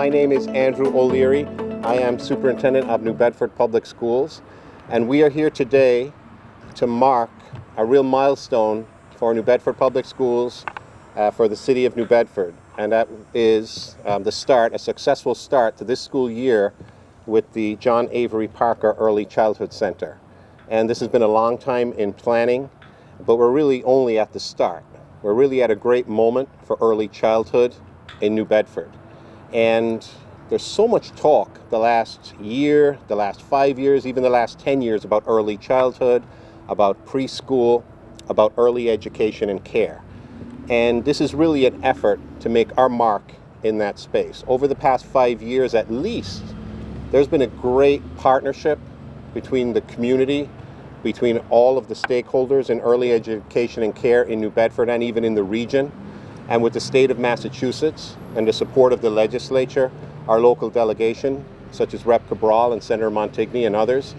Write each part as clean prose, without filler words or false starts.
My name is Andrew O'Leary. I am Superintendent of New Bedford Public Schools, and we are here today to mark a real milestone for New Bedford Public Schools, for the city of New Bedford, and that is a successful start to this school year with the John Avery Parker Early Childhood Center. And this has been a long time in planning, but we're really only at the start. We're really at a great moment for early childhood in New Bedford. And there's so much talk the last year, the last 5 years, even the last 10 years about early childhood, about preschool, about early education and care. And this is really an effort to make our mark in that space. Over the past 5 years at least, there's been a great partnership between the community, between all of the stakeholders in early education and care in New Bedford and even in the region, and with the state of Massachusetts and the support of the legislature, our local delegation, such as Rep. Cabral and Senator Montigny and others.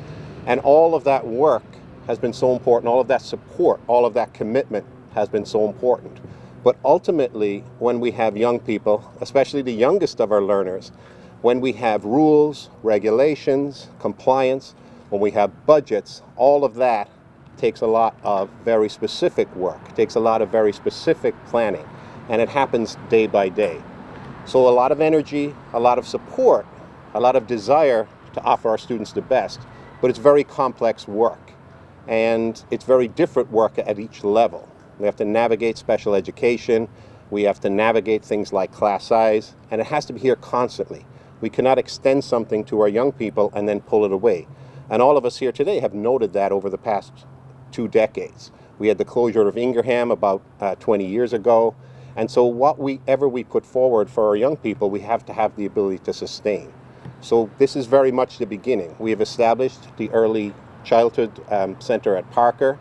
And all of that work has been so important, all of that support, all of that commitment has been so important. But ultimately, when we have young people, especially the youngest of our learners, when we have rules, regulations, compliance, when we have budgets, all of that takes a lot of very specific work, takes a lot of very specific planning, and it happens day by day. So a lot of energy, a lot of support, a lot of desire to offer our students the best, but it's very complex work, and it's very different work at each level. We have to navigate special education, we have to navigate things like class size, and it has to be here constantly. We cannot extend something to our young people and then pull it away. And all of us here today have noted that over the past 2 decades. We had the closure of Ingraham about 20 years ago. And so whatever we put forward for our young people, we have to have the ability to sustain. So this is very much the beginning. We have established the Early Childhood Center at Parker,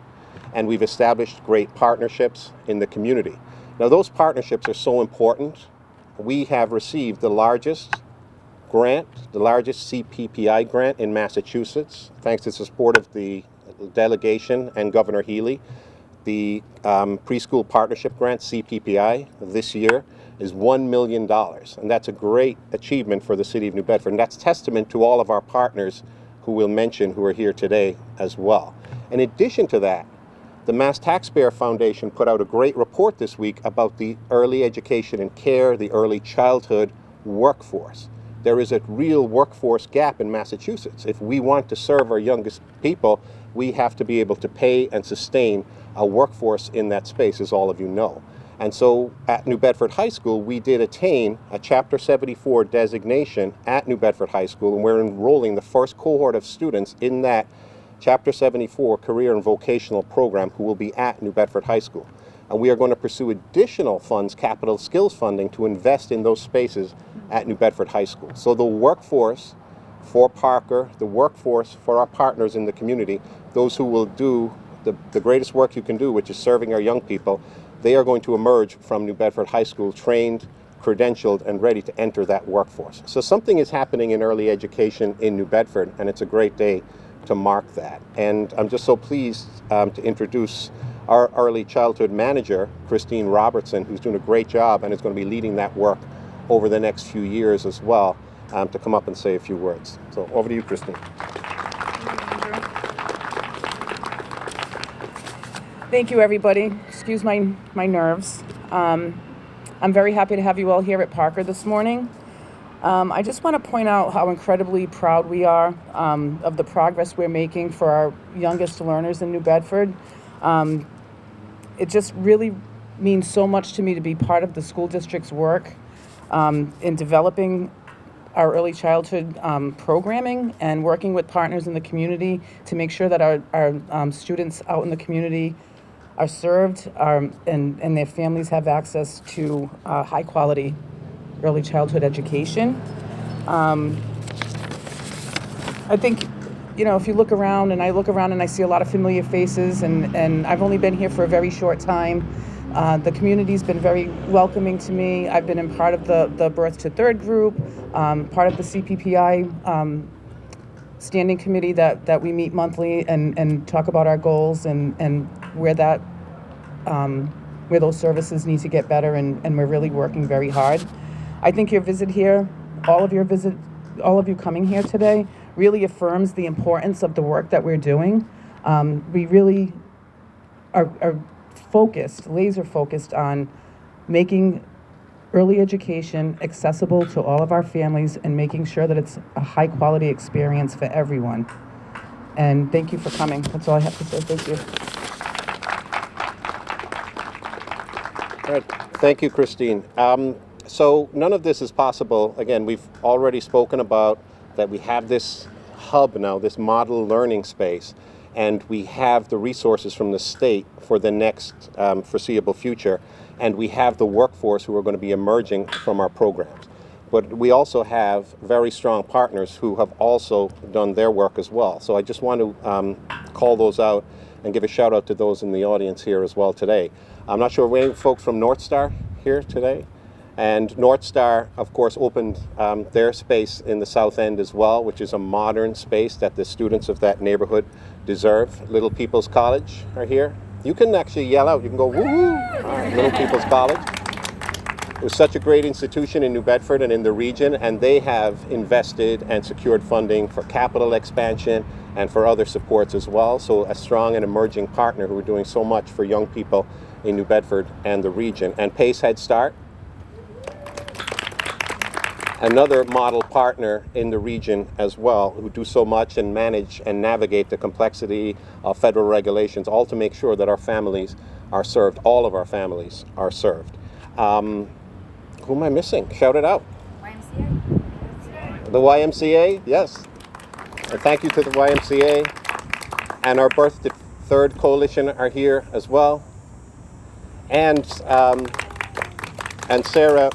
and we've established great partnerships in the community. Now those partnerships are so important. We have received the largest grant, the largest CPPI grant in Massachusetts, thanks to the support of the delegation and Governor Healy. The Preschool Partnership Grant, CPPI, this year is $1 million, and that's a great achievement for the city of New Bedford, and that's testament to all of our partners who we'll mention who are here today as well. In addition to that, the Mass Taxpayer Foundation put out a great report this week about the early education and care, the early childhood workforce. There is a real workforce gap in Massachusetts. If we want to serve our youngest people, we have to be able to pay and sustain a workforce in that space, as all of you know. And so at New Bedford High School, we did attain a Chapter 74 designation at New Bedford High School, and we're enrolling the first cohort of students in that Chapter 74 career and vocational program who will be at New Bedford High School. And we are going to pursue additional funds, capital skills funding, to invest in those spaces at New Bedford High School. So the workforce for Parker, the workforce for our partners in the community, those who will do the greatest work you can do, which is serving our young people, they are going to emerge from New Bedford High School trained, credentialed, and ready to enter that workforce. So something is happening in early education in New Bedford, and it's a great day to mark that. And I'm just so pleased to introduce our early childhood manager, Christine Robertson, who's doing a great job and is going to be leading that work over the next few years as well, to come up and say a few words. So over to you, Christine. Thank you, everybody. Excuse my nerves. I'm very happy to have you all here at Parker this morning. I just want to point out how incredibly proud we are of the progress we're making for our youngest learners in New Bedford. It just really means so much to me to be part of the school district's work in developing our early childhood programming and working with partners in the community to make sure that our students out in the community are served and their families have access to high quality early childhood education. I think, if you look around, and I look around and I see a lot of familiar faces, and I've only been here for a very short time. The community's been very welcoming to me. I've been in part of the Birth to Third group, part of the CPPI standing committee that we meet monthly and talk about our goals and where those services need to get better, and we're really working very hard. I think your visit here all of you coming here today really affirms the importance of the work that we're doing. We really are focused, laser focused on making early education accessible to all of our families and making sure that it's a high quality experience for everyone. And thank you for coming. That's all I have to say. Thank you. All right. Thank you, Christine. So none of this is possible. Again, we've already spoken about that we have this hub now, this model learning space, and we have the resources from the state for the next foreseeable future, and we have the workforce who are going to be emerging from our programs. But we also have very strong partners who have also done their work as well. So I just want to call those out and give a shout out to those in the audience here as well today. I'm not sure if any folks from North Star here today. And North Star, of course, opened their space in the South End as well, which is a modern space that the students of that neighborhood deserve. Little People's College are here. You can actually yell out. You can go, woo-hoo! All right, Little People's College. It was such a great institution in New Bedford and in the region, and they have invested and secured funding for capital expansion and for other supports as well. So a strong and emerging partner who are doing so much for young people in New Bedford and the region. And Pace Head Start, another model partner in the region as well, who do so much and manage and navigate the complexity of federal regulations, all to make sure that our families are served, all of our families are served. Who am I missing? Shout it out. YMCA. The YMCA, yes. And thank you to the YMCA. And our Birth to Third Coalition are here as well. And Sarah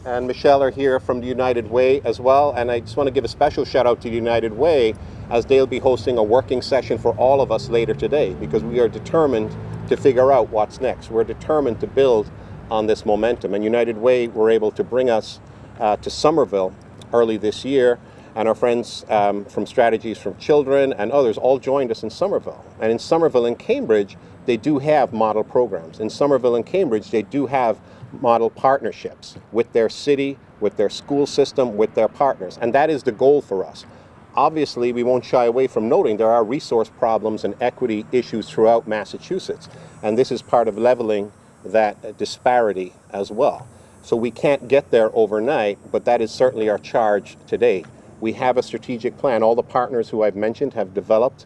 and Michelle are here from the United Way as well. And I just want to give a special shout out to the United Way, as they'll be hosting a working session for all of us later today, because we are determined to figure out what's next. We're determined to build on this momentum. And United Way were able to bring us to Somerville early this year, and our friends from Strategies from Children and others all joined us in Somerville. And in Somerville and Cambridge, they do have model programs. In Somerville and Cambridge, they do have model partnerships with their city, with their school system, with their partners. And that is the goal for us. Obviously, we won't shy away from noting there are resource problems and equity issues throughout Massachusetts. And this is part of leveling that disparity as well. So we can't get there overnight, but that is certainly our charge today. We have a strategic plan. All the partners who I've mentioned have developed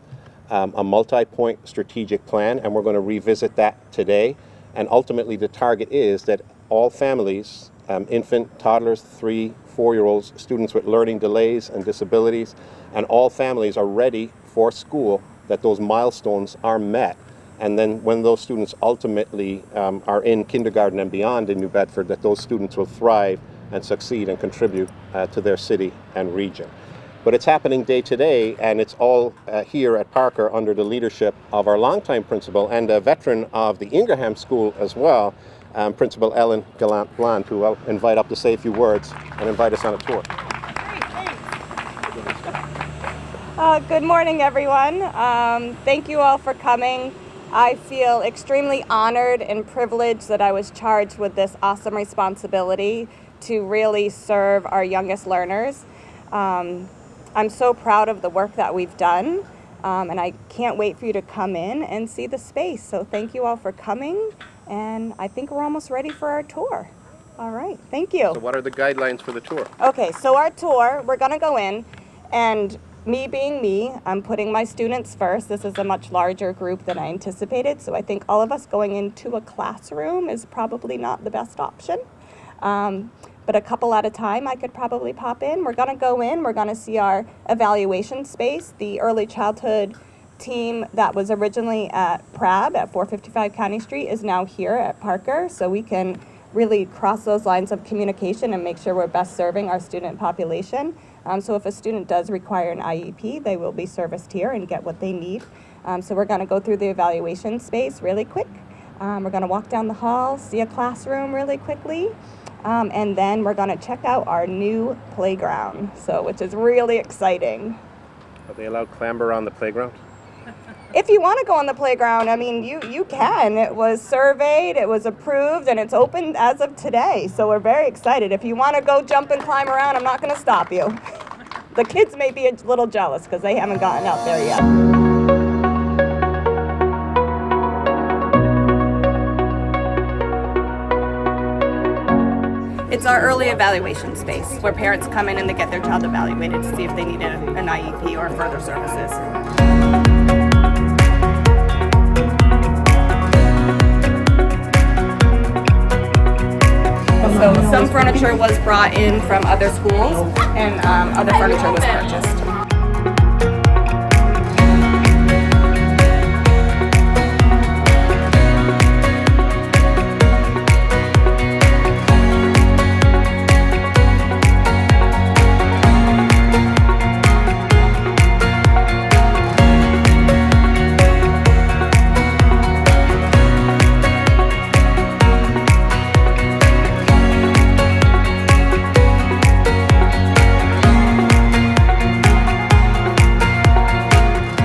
a multi-point strategic plan, and we're going to revisit that today. And ultimately, the target is that all families, infant, toddlers, 3, 4-year-olds, students with learning delays and disabilities, and all families are ready for school, that those milestones are met. And then when those students ultimately are in kindergarten and beyond in New Bedford, that those students will thrive and succeed and contribute to their city and region. But it's happening day to day, and it's all here at Parker under the leadership of our longtime principal and a veteran of the Ingraham School as well, Principal Ellen Gallant-Bland, who I'll invite up to say a few words and invite us on a tour. Good morning, everyone. Thank you all for coming. I feel extremely honored and privileged that I was charged with this awesome responsibility to really serve our youngest learners. I'm so proud of the work that we've done, and I can't wait for you to come in and see the space. So thank you all for coming, and I think we're almost ready for our tour. All right, thank you. So what are the guidelines for the tour? Okay, so our tour, we're gonna go in, and me being me, I'm putting my students first. This is a much larger group than I anticipated, so I think all of us going into a classroom is probably not the best option. But a couple at a time, I could probably pop in. We're gonna go in, we're gonna see our evaluation space. The early childhood team that was originally at PRAB at 455 County Street is now here at Parker, so we can really cross those lines of communication and make sure we're best serving our student population. So if a student does require an IEP, they will be serviced here and get what they need. So we're gonna go through the evaluation space really quick. We're gonna walk down the hall, see a classroom really quickly, and then we're gonna check out our new playground, which is really exciting. Are they allowed clamber on the playground? if you want to go on the playground, I mean, you can. It was surveyed, it was approved, and it's open as of today. So we're very excited. If you want to go jump and climb around, I'm not going to stop you. The kids may be a little jealous because they haven't gotten out there yet. It's our early evaluation space where parents come in and they get their child evaluated to see if they need an IEP or further services. So some furniture was brought in from other schools and other furniture was purchased.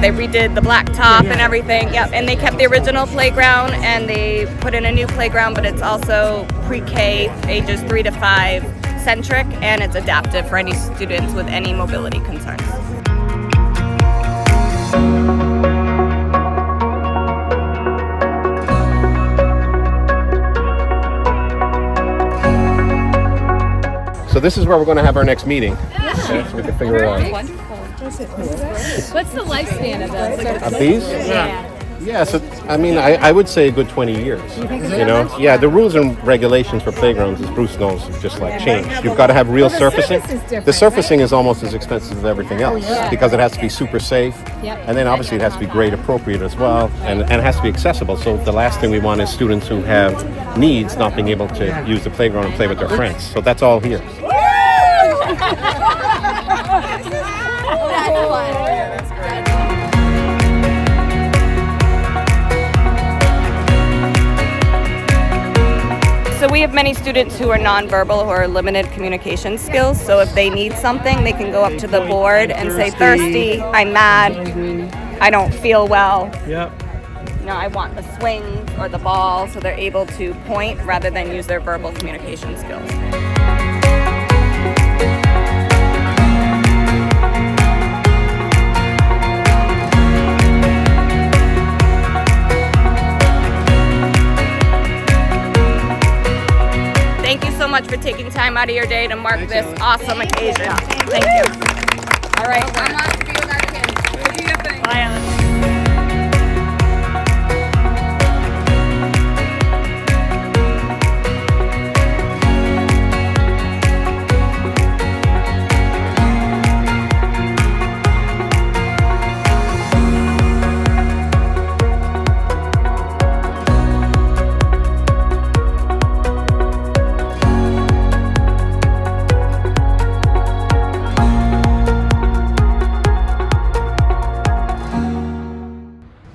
They redid the blacktop and everything, yep, and they kept the original playground and they put in a new playground, but it's also pre-K, ages 3 to 5 centric, and it's adaptive for any students with any mobility concerns. So this is where we're going to have our next meeting. Okay, so we can figure it out. Wonderful. What's the lifespan of those? Of these? Yeah, so I mean, I would say a good 20 years. You know, yeah, the rules and regulations for playgrounds, as Bruce knows, have just like changed. You've got to have real surfacing. The surfacing is almost as expensive as everything else because it has to be super safe, and then obviously it has to be grade appropriate as well, and it has to be accessible. So the last thing we want is students who have needs not being able to use the playground and play with their friends. So that's all here. So we have many students who are nonverbal, who are limited communication skills. So if they need something, they can go up to the board and say, thirsty, I'm mad, I don't feel well. Yep. You know, I want the swings or the ball, so they're able to point rather than use their verbal communication skills. Thank you so much for taking time out of your day to mark this awesome occasion. Thank you. All right. I'm on to be with our kids. Go do your thing. Bye, Ellen.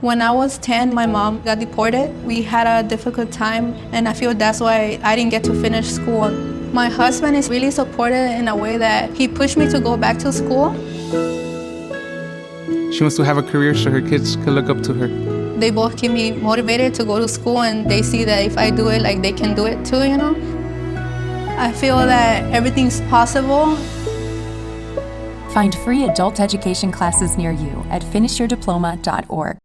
When I was 10, my mom got deported. We had a difficult time, and I feel that's why I didn't get to finish school. My husband is really supportive in a way that he pushed me to go back to school. She wants to have a career so her kids can look up to her. They both keep me motivated to go to school, and they see that if I do it, like they can do it too, you know? I feel that everything's possible. Find free adult education classes near you at finishyourdiploma.org.